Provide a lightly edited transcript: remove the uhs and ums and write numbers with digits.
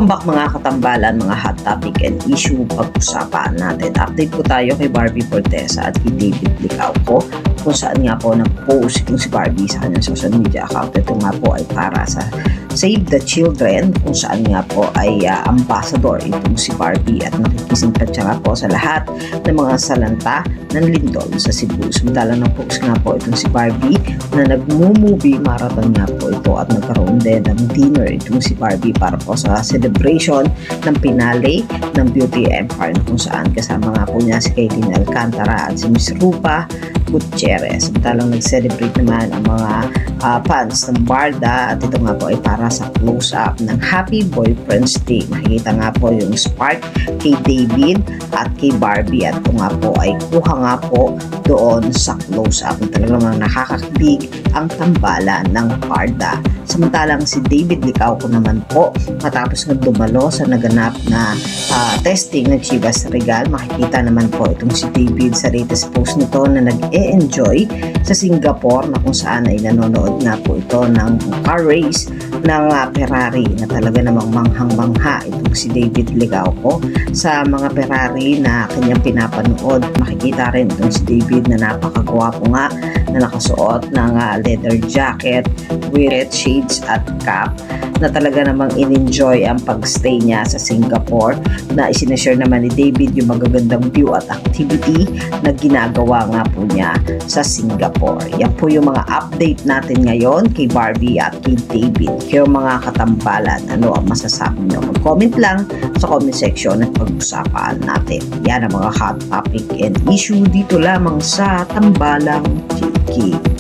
Welcome back mga katambalan, mga hot topic and issue pag-usapan natin. Update po tayo kay Barbie Fortesa at kay David Licauco kung saan nga po nag-post yung si Barbie sa kanyang social media account. Ito nga po ay para sa Save the Children, kung saan nga po ay ambassador itong si Barbie at nakikisimpatya nga po sa lahat ng mga salanta ng lindol sa Cebu. Samantalang nag-post nga po itong si Barbie na nag-movie marathon nga po ito at nagkaroon din ng dinner itong si Barbie para po sa celebration ng finale ng Beauty Empire, kung saan kasama nga po niya si Kaylin Alcantara at si Miss Rupa Gutierrez. Samantalang nag-celebrate naman ang mga fans ng Barda at ito nga po ay para sa close-up ng Happy Boyfriend's Day. Makikita nga po yung spark kay David at kay Barbie at ito nga po ay kuha nga po doon sa close-up. Talagang nakakakilig ang tambalan ng Barda. Samantalang si David Licauco naman po, matapos nga dumalo sa naganap na testing ng Chivas Regal, makikita naman po itong si David sa latest post nito na nag-e-enjoy sa Singapore, na kung saan ay nanonood nga po ito ng car race ng Ferrari, na talaga namang manghang-mangha itong si David Licauco sa mga Ferrari na kanyang pinapanood. Makikita rin itong si David na napakagwapo nga, na nakasuot ng leather jacket with shades at cap, na talaga namang in-enjoy ang pag-stay niya sa Singapore, na isinashare naman ni David yung magagandang view at activity na ginagawa nga po niya sa Singapore. Yan po yung mga update natin ngayon kay Barbie at kay David. Kayo mga katambalan, ano ang masasabi niyo? Mag-comment lang sa comment section at pag-usapan natin. Yan ang mga hot topic and issue dito lamang sa Tambalang Chiki.